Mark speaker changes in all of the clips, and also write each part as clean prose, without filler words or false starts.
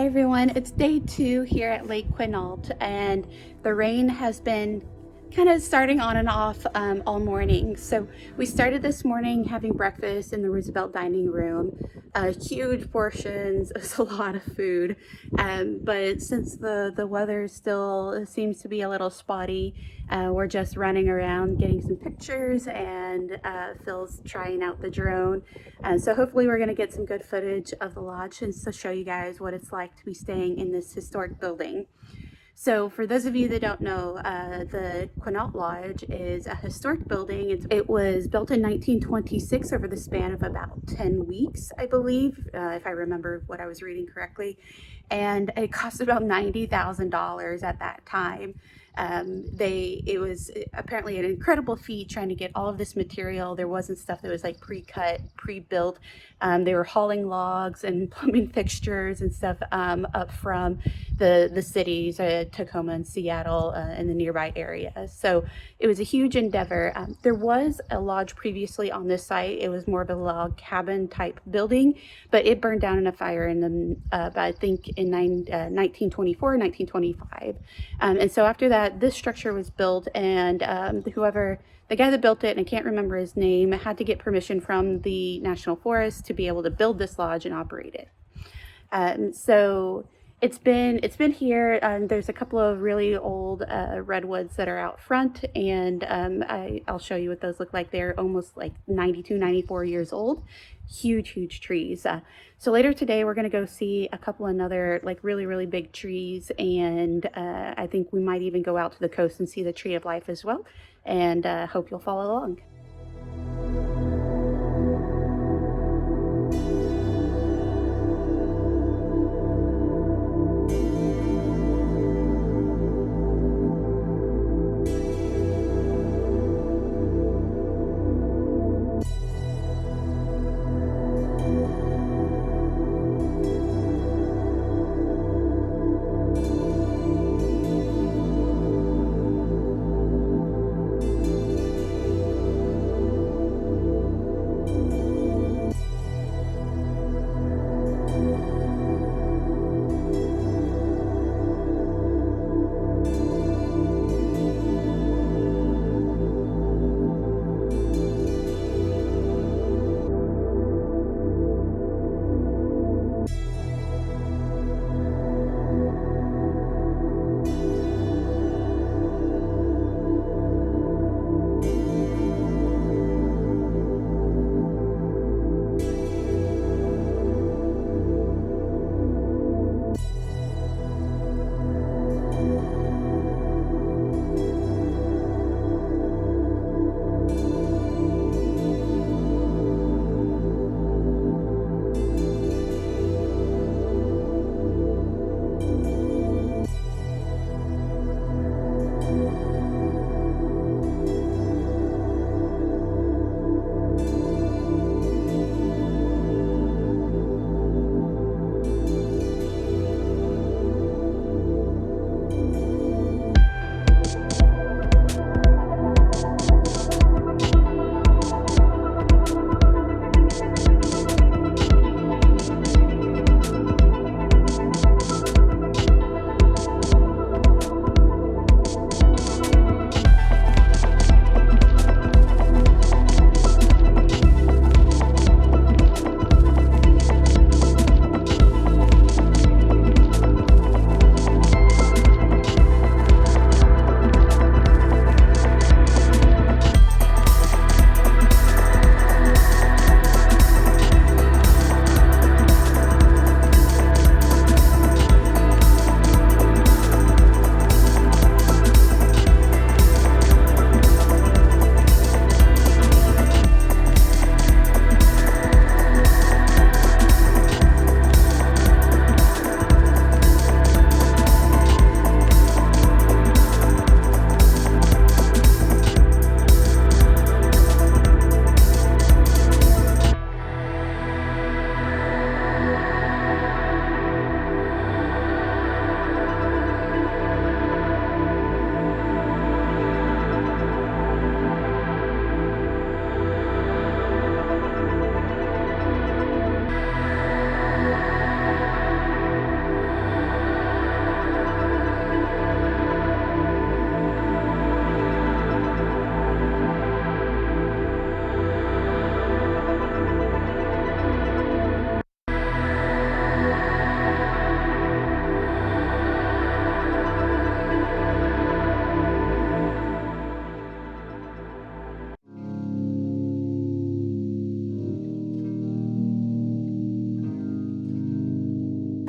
Speaker 1: Hi everyone, it's day 2 here at Lake Quinault, and the rain has been kind of starting on and off all morning. So we started this morning having breakfast in the Roosevelt dining room. Huge portions, it's a lot of food, but since the weather still seems to be a little spotty, we're just running around getting some pictures, and Phil's trying out the drone. So hopefully we're going to get some good footage of the lodge and to show you guys what it's like to be staying in this historic building. So for those of you that don't know, the Quinault Lodge is a historic building. It was built in 1926 over the span of about 10 weeks, I believe, if I remember what I was reading correctly. And it cost about $90,000 at that time. It was apparently an incredible feat trying to get all of this material. There wasn't stuff that was like pre-cut, pre-built. They were hauling logs and plumbing fixtures and stuff up from the cities, Tacoma and Seattle, and the nearby areas. So it was a huge endeavor. There was a lodge previously on this site. It was more of a log cabin type building, but it burned down in a fire I think in 1924, 1925. And so after that, this structure was built, and the guy that built it, and I can't remember his name, had to get permission from the National Forest to be able to build this lodge and operate it. So it's been here. There's a couple of really old redwoods that are out front, and I'll show you what those look like. They're almost like 92, 94 years old. Huge trees. So later today we're going to go see a couple another like really big trees, and I think we might even go out to the coast and see the Tree of Life as well, and hope you'll follow along.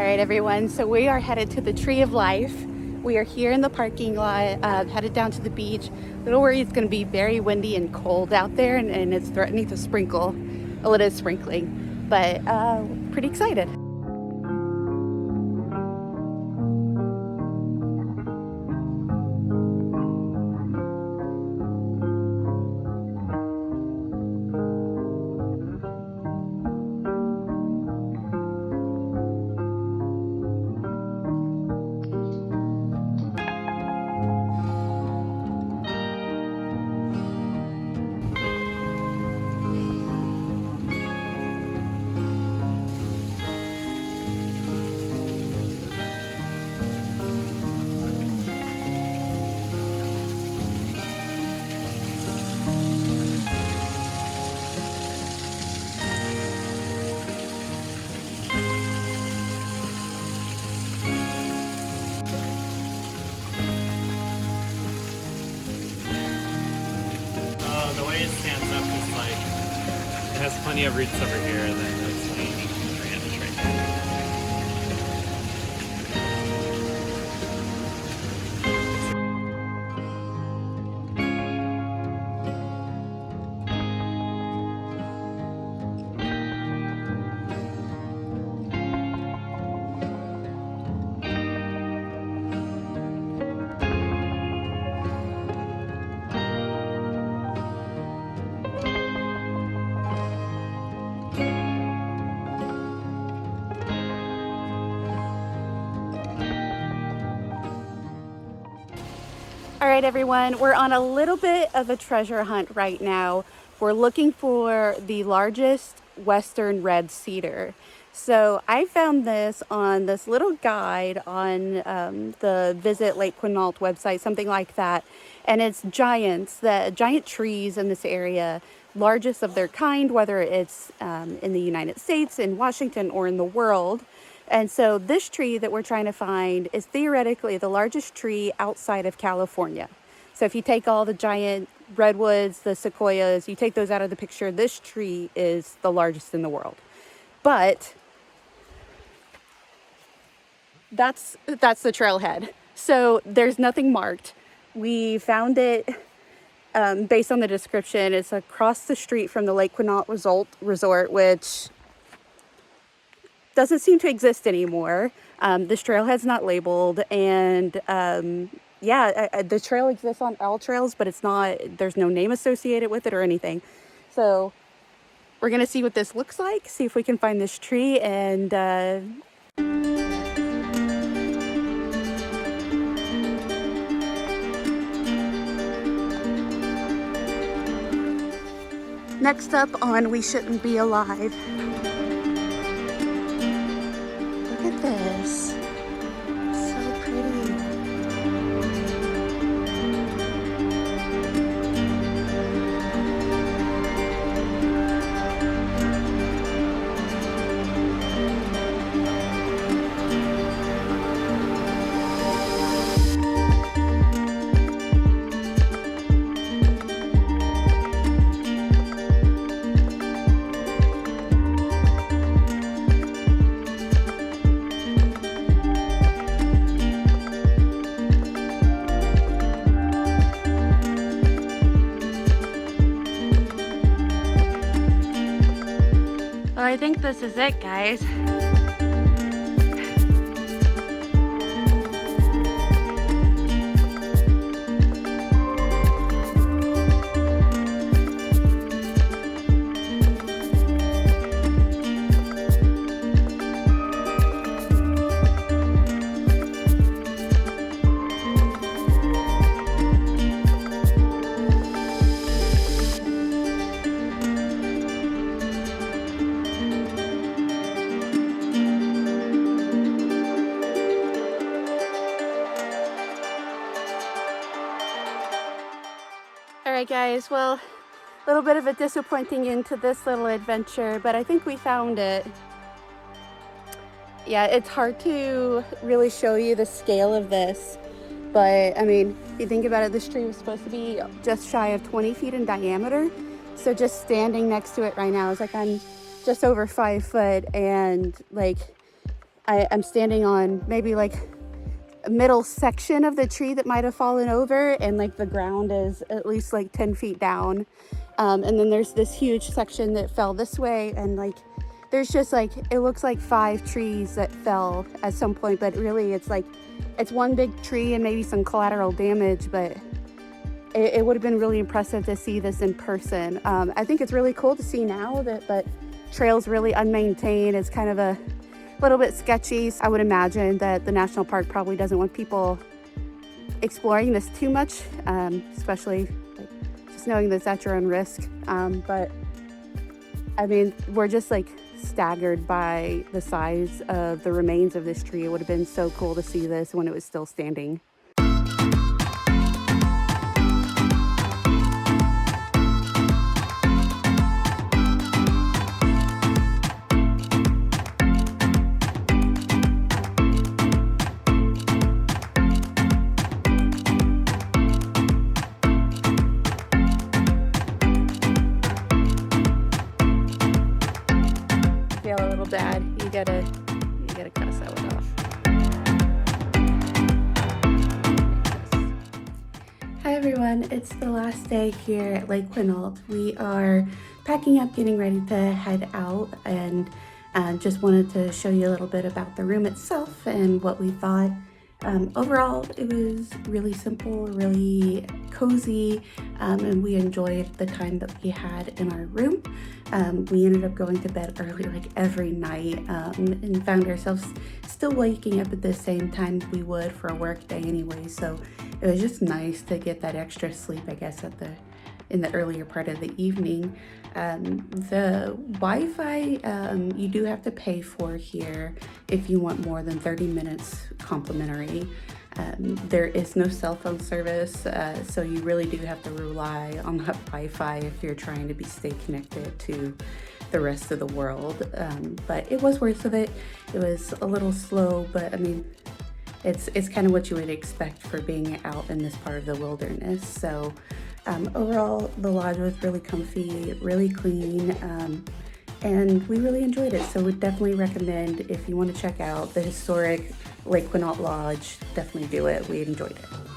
Speaker 1: All right, everyone, so we are headed to the Tree of Life. We are here in the parking lot, headed down to the beach. Little worry it's going to be very windy and cold out there, and it's threatening to sprinkle. Well, it is sprinkling, but pretty excited.
Speaker 2: The way it stands up is like, it has plenty of roots over here, and then there's like a branch right there.
Speaker 1: All right, everyone, we're on a little bit of a treasure hunt right now. We're looking for the largest western red cedar. So I found this on this little guide on the Visit Lake Quinault website, something like that. And it's giant trees in this area, largest of their kind, whether it's in the United States, in Washington, or in the world. And so this tree that we're trying to find is theoretically the largest tree outside of California. So if you take all the giant redwoods, the sequoias, you take those out of the picture, this tree is the largest in the world. But that's the trailhead. So there's nothing marked. We found it based on the description. It's across the street from the Lake Quinault Resort, which doesn't seem to exist anymore. This trailhead's not labeled, and the trail exists on all trails, but it's not, there's no name associated with it or anything. So we're gonna see what this looks like, see if we can find this tree, and next up on We Shouldn't Be Alive. Look at this. So pretty. Well, I think this is it, guys. All right, guys, well, a little bit of a disappointing end to this little adventure, but I think we found it. Yeah, it's hard to really show you the scale of this, but I mean, if you think about it, this tree was supposed to be just shy of 20 feet in diameter. So just standing next to it right now is like I'm just over 5 foot, and like I'm standing on maybe like a middle section of the tree that might have fallen over, and like the ground is at least like 10 feet down. And then there's this huge section that fell this way, and like there's just like, it looks like 5 trees that fell at some point, but really it's like, it's one big tree and maybe some collateral damage, but it would have been really impressive to see this in person. I think it's really cool to see now that, but trail's really unmaintained. It's kind of a little bit sketchy. I would imagine that the national park probably doesn't want people exploring this too much, especially like just knowing that's at your own risk. But I mean, we're just like staggered by the size of the remains of this tree. It would have been so cool to see this when it was still standing. Feel a little bad. You gotta cuss that one off. Hi everyone, it's the last day here at Lake Quinault. We are packing up, getting ready to head out, and just wanted to show you a little bit about the room itself and what we thought. Overall, it was really simple, really cozy, and we enjoyed the time that we had in our room. We ended up going to bed early like every night, and found ourselves still waking up at the same time we would for a work day anyway. So it was just nice to get that extra sleep, I guess, in the earlier part of the evening. The Wi-Fi, you do have to pay for here if you want more than 30 minutes complimentary. There is no cell phone service, so you really do have to rely on that Wi-Fi if you're trying to stay connected to the rest of the world. But it was worth it. It was a little slow, but I mean, it's kind of what you would expect for being out in this part of the wilderness. So overall, the lodge was really comfy, really clean, and we really enjoyed it. So we definitely recommend, if you want to check out the historic Lake Quinault Lodge, definitely do it. We enjoyed it.